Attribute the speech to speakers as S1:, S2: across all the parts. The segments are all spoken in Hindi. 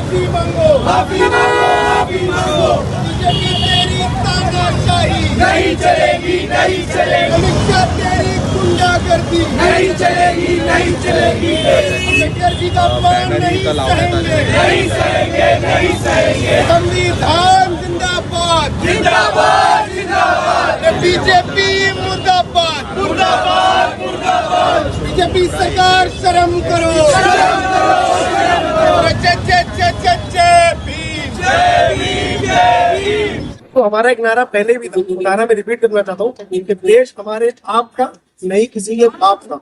S1: माफी मांगो, माफी मांगो, माफी मांगो। बीजेपी तेरी तानाशाही नहीं चलेगी, नहीं चलेगी। अमित शाह तेरी गुंडागर्दी नहीं चलेगी, नहीं चलेगी। अम्बेडकर जी का अपमान नहीं सहेंगे, नहीं सहेंगे, नहीं सहेंगे। संविधान जिंदाबाद, जिंदाबाद, जिंदाबाद। बीजेपी मुर्दाबाद, मुर्दाबाद, मुर्दाबाद। बीजेपी सरकार शर्म करो, शर्म करो, शर्म करो। जय जय जय जय जय भीम, जय भीम, जय भीम।
S2: तो हमारा एक नारा पहले भी था, नारा मैं रिपीट करना चाहता हूँ कि देश हमारे आपका, नहीं किसी के बाप का।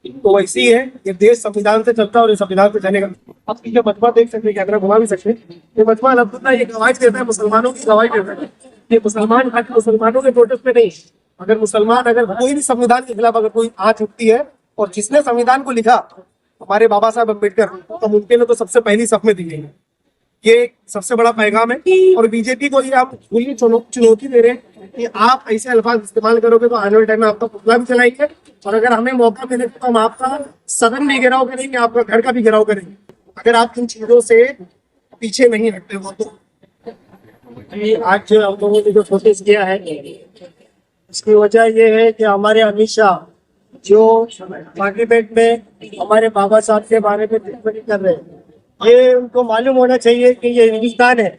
S2: तो वैसी है, ये देश संविधान से चलता है और ये संविधान से चलेगा। आप जो मजमा देख सकते हैं, कैमरा घुमा भी सकते हैं, ये मजमा अलहमदुलिल्लाह ये गवाही देता है, मुसलमानों की गवाही देता है। ये मुसलमान खाली मुसलमानों के प्रोटेस्ट में नहीं, अगर मुसलमान अगर कोई भी संविधान के खिलाफ अगर कोई आंच उठती है, और जिसने संविधान को लिखा हमारे बाबा साहब अम्बेडकर, तो मुमकिन है तो सबसे पहली सफ में दिखेंगे। ये सबसे बड़ा पैगाम है। और बीजेपी को ये आप पूरी चुनौती दे रहे हैं कि आप ऐसे अल्फाज इस्तेमाल करोगे तो आने वाले टाइम में आपका पुतला भी चलाएंगे, और अगर हमें मौका मिले तो हम आपका सदन भी घेराव करेंगे, आपका घर का भी घेराव करेंगे, अगर आप इन चीजों से पीछे नहीं हटते हो तो।
S3: आज हम लोगों ने जो प्रोटेस्ट किया है, इसकी वजह ये है कि हमारे अमित शाह जो पार्लियामेंट में हमारे बाबा साहब के बारे में टिप्पणी कर रहे हैं, ये उनको मालूम होना चाहिए कि ये हिंदुस्तान है,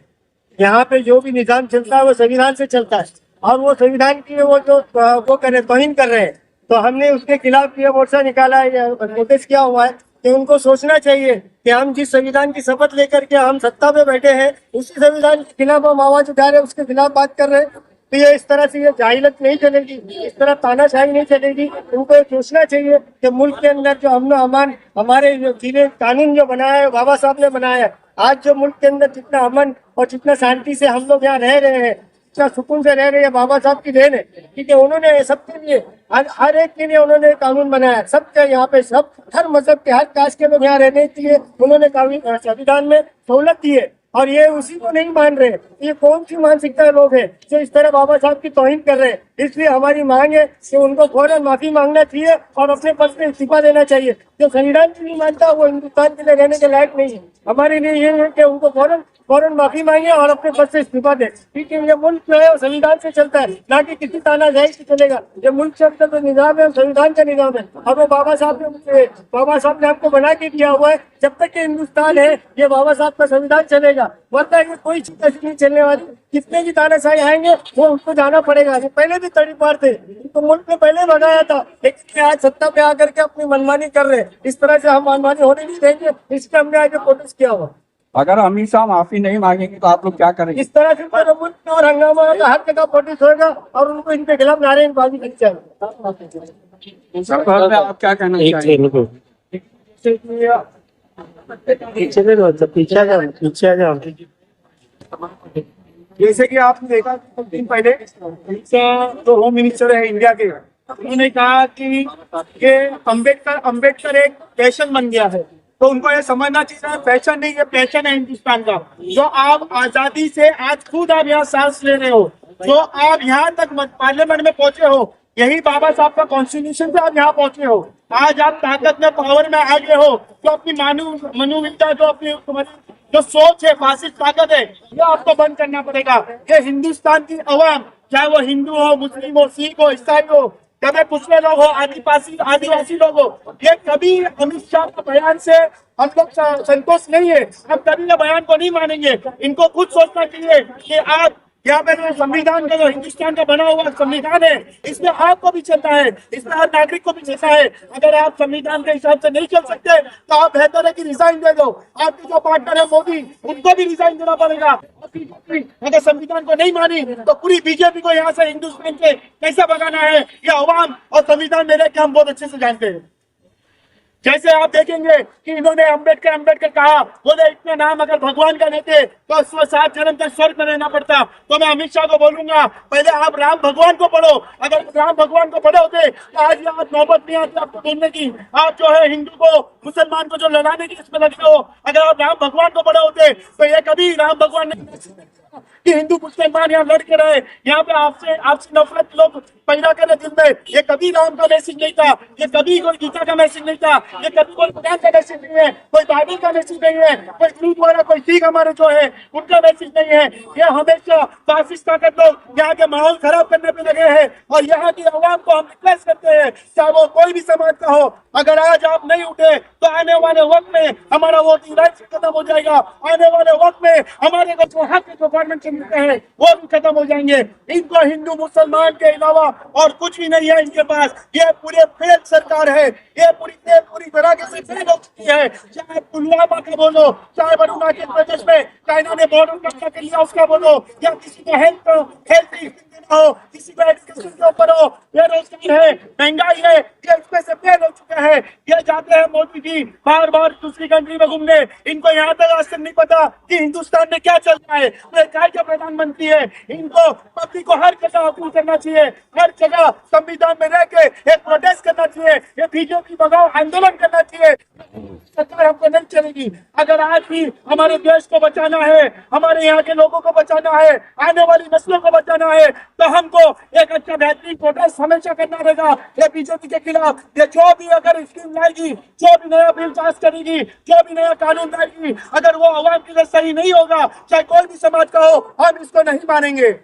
S3: यहाँ पे जो भी निजाम चलता है वो संविधान से चलता है, और वो संविधान की वो जो वो तौहीन कर रहे हैं। तो हमने उसके खिलाफ ये मोर्चा निकाला है, नोटिस किया हुआ है कि उनको सोचना चाहिए कि हम जिस संविधान की शपथ लेकर के हम सत्ता में बैठे हैं, उसी संविधान के खिलाफ हम आवाज उठा रहे हैं, उसके खिलाफ बात कर रहे हैं। तो ये इस तरह से ये जाहिलत नहीं चलेगी, इस तरह तानाशाही नहीं चलेगी। उनको ये सोचना चाहिए कि मुल्क के अंदर जो अमन अमान हमारे जिले कानून जो बनाया है बाबा साहब ने बनाया है, आज जो मुल्क के अंदर जितना अमन और जितना शांति से हम लोग यहाँ रह रहे हैं, जितना सुकून से रह रहे हैं, बाबा साहब की देन है। क्योंकि उन्होंने सबके लिए हर एक के लिए उन्होंने कानून बनाया, सबके यहाँ पे सब हर मजहब के हर कास्ट के लोग यहाँ रहने के लिए उन्होंने संविधान में सहूलत दी है, और ये उसी को नहीं मान रहे। ये कौन सी मानसिकता लोग हैं जो इस तरह बाबा साहब की तौहीन कर रहे हैं। इसलिए हमारी मांग है कि उनको फौरन माफी मांगना चाहिए और अपने पद से इस्तीफा देना चाहिए। जो संविधान की नहीं मानता वो हिंदुस्तान के लिए रहने के लायक नहीं है। हमारे लिए ये है कि उनको फौरन माफी मांगे और अपने पद से इस्तीफा दे, क्योंकि ये मुल्क जो है वो संविधान से चलता है, ना कि किसी तानाशाही से चलेगा। ये मुल्क चलता तो निजाम है, संविधान का निजाम है, और वो बाबा साहब ने आपको बना के दिया हुआ है। जब तक ये हिंदुस्तान है, ये बाबा साहब का संविधान चलेगा, वरना ये कोई चीज ऐसी नहीं चलने वाली। कितने भी तानाशाही आएंगे वो उनको जाना पड़ेगा। ये पहले भी तड़ीपार थे, तो मुल्क में पहले भगाया था, लेकिन आज सत्ता पे आकर के अपनी मनमानी कर रहे हैं। इस तरह से हम मनमानी होने नहीं देंगे, इसलिए हमने आज प्रोटेस्ट किया हुआ।
S4: अगर अमित शाह माफी नहीं मांगेंगे तो आप लोग क्या करेंगे?
S3: इस तरह से पूरे मुल्क में और हंगामा होगा, हर जगह प्रोटेस्ट होगा और उनको इनके खिलाफ नारेबाजी करनी चाहिए।
S4: सरकार में आप क्या कहना चाहिए?
S2: जैसे कि आपने देखा कुछ दिन पहले जो होम मिनिस्टर है इंडिया के, उन्होंने कहा कि अम्बेडकर एक पैशन बन गया है। तो उनको ये समझना चाहिए पैशन नहीं, ये पैशन है हिंदुस्तान का। जो आप आजादी से आज खुद आप यहाँ सांस ले रहे हो, जो आप यहाँ तक पार्लियामेंट में पहुंचे हो, यही बाबा साहब का कॉन्स्टिट्यूशन से आप यहाँ पहुंचे हो। आज आप ताकत में पावर में आ गए हो, तो अपनी मानवीयता जो अपनी जो सोच है, फासिस्ट ताकत है, ये आपको बंद करना पड़ेगा। ये हिंदुस्तान की अवाम, चाहे वो हिंदू हो, मुस्लिम हो, सिख हो, ईसाई हो, कभी पिछले लोग हो, आदिवासी लोग हो, ये कभी अमित शाह के बयान से हम लोग संतोष नहीं है। हम कभी ये बयान को नहीं मानेंगे। इनको खुद सोचना चाहिए कि आप यहाँ पे जो संविधान का जो हिंदुस्तान का बना हुआ संविधान है, इसमें आपको भी चलता है, इसमें हर नागरिक को भी चलता है। अगर आप संविधान के हिसाब से नहीं चल सकते तो आप बेहतर है कि रिजाइन दे दो। आपके जो पार्टनर है मोदी, उनको भी रिजाइन देना पड़ेगा। अगर संविधान को नहीं मानी तो पूरी बीजेपी को यहाँ से हिंदुस्तान से कैसे भगाना है, ये अवाम और संविधान मेरे के हम बहुत अच्छे से जानते हैं। जैसे आप देखेंगे कि इन्होंने अम्बेडकर कहा, बोले इतने नाम अगर भगवान का लेते तो 7 जन्म तक स्वर्ग में रहना पड़ता। तो मैं अमित शाह को बोलूंगा, पहले आप राम भगवान को पढ़ो। अगर राम भगवान को पढ़े होते तो आज यहाँ नौबत नहीं आती आपको बोलने की। आप जो है हिंदू को मुसलमान को जो लड़ाने की इसमें लगे हो, अगर आप राम भगवान को पढ़े होते तो ये कभी राम भगवान नहीं कि हिंदू मुसलमान यहाँ लड़ के रहे। यहाँ पे आपसे नफरत लोग पैदा करे दिल में। ये कभी राम का मैसेज नहीं था, ये कभी कोई गीता का मैसेज नहीं था, ये कभी कोई कुरान का मैसेज नहीं है, कोई बाइबल का मैसेज नहीं है, कोई गुरुद्वारा, कोई सिख हमारे जो है उनका मैसेज नहीं है। ये हमेशा फासिस्ट ताकत लोग यहाँ के माहौल खराब करने पे लगे हैं और यहाँ की आवाम को हम रिक्वेस्ट करते हैं, चाहे वो कोई भी समाज का हो, अगर आज आप नहीं उठे तो आने वाले वक्त में हमारा वोटिंग राइट खत्म हो जाएगा। आने वाले वक्त में हमारे को जो हक जो गवर्नमेंट से मिलते हैं वो भी खत्म हो जाएंगे। इनको हिंदू मुसलमान के अलावा और कुछ भी नहीं है इनके पास। ये पूरे फेल सरकार है, ये पूरी तरह से फेल हो चुकी है। चाहे पुलवामा का बोलो, चाहे अरुणाचल प्रदेश में चाइना ने बॉर्डर कब्जा कर लिया उसका बोलो, या किसी को हेल्थ हो, किसी को एजुकेशन के ऊपर हो, बेरोजगारी है, महंगाई है, ये इसमें से फेल हो चुका है। ये जाते हैं मोदी जी बार बार दूसरी कंट्री में घूमने, इनको यहाँ तक आज तक नहीं पता कि हिंदुस्तान में क्या चल रहा है, क्या क्या प्रधानमंत्री है। इनको पब्लिक को हर जगह अपील करना चाहिए, हर जगह संविधान में रह के एक प्रोटेस्ट करना चाहिए, ये बीजेपी भगाओ आंदोलन करना चाहिए। सरकार हमको नहीं चलेगी। अगर आज भी हमारे देश को बचाना है, हमारे यहाँ के लोगों को बचाना है, आने वाली नस्लों को बचाना है, तो हमको एक अच्छा बेहतरीन प्रोटेस्ट हमेशा करना रहेगा ये बीजेपी के खिलाफ। ये जो भी अगर स्कीम लाएगी, जो भी नया बिल पास करेगी, जो भी नया कानून लाएगी, अगर वो आवाम के लिए सही नहीं होगा, चाहे कोई भी समाज का हो, हम इसको नहीं मानेंगे।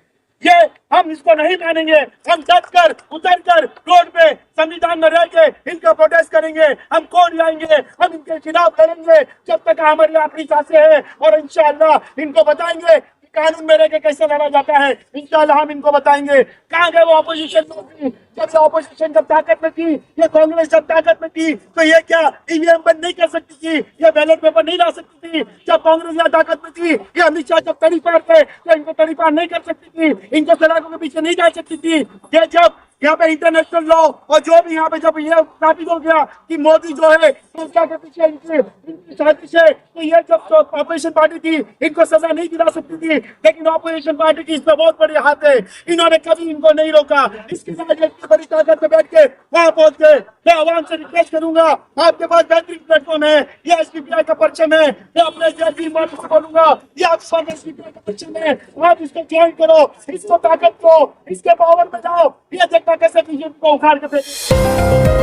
S2: हम इसको नहीं मानेंगे। हम डट कर उतर कर रोड पे संविधान में रह के इनका प्रोटेस्ट करेंगे। हम कोर्ट जाएंगे, हम इनके खिलाफ लड़ेंगे जब तक हमारी आखिरी सांसें हैं, और इंशाअल्लाह इनको बताएंगे कानून में रह के कैसे लड़ा जाता है। इंशाअल्लाह हम इनको बताएंगे। कहाँ गए वो ऑपोजिशन लोग? जब ऑपोजिशन जब ताकत में थी, ये कांग्रेस जब ताकत में थी, तो ये क्या ईवीएम बंद नहीं कर सकती थी, ये बैलेट पेपर नहीं ला सकती थी? जब कांग्रेस यहाँ ताकत में थी, ये अमित शाह जब तड़ीपार थे तो इनको तड़ीपार नहीं कर सकती थी, इनको सलाखों के पीछे नहीं जा सकती थी। ये जब यहाँ पे इंटरनेशनल लॉ और जो भी यहाँ पे जब ये साबित हो गया कि मोदी जो है उसका के पीछे इनकी साजिश है, तो ये जब ऑपोजिशन पार्टी थी इनको सजा नहीं दिला सकती थी, लेकिन ऑपोजिशन पार्टी की इसमें बहुत बड़ी हाथ है। इन्होंने कभी इनको नहीं रोका। इसके बाद इतनी बड़ी ताकत में बैठ के वहाँ पहुंच गए। मैं आवाम से रिक्वेस्ट करूंगा, आपके पास बेहतरीन प्लेटफॉर्म है, ये एसपीपीआई का परचम है, मैं अपने जल्दी मार्च से बोलूंगा, ये आप सब एसपीपीआई का परचम है, आप इसको ज्वाइन करो, इसको ताकत दो, इसके पावर में जाओ। ये देखना कैसे बीजेपी को उखाड़ के फेंके।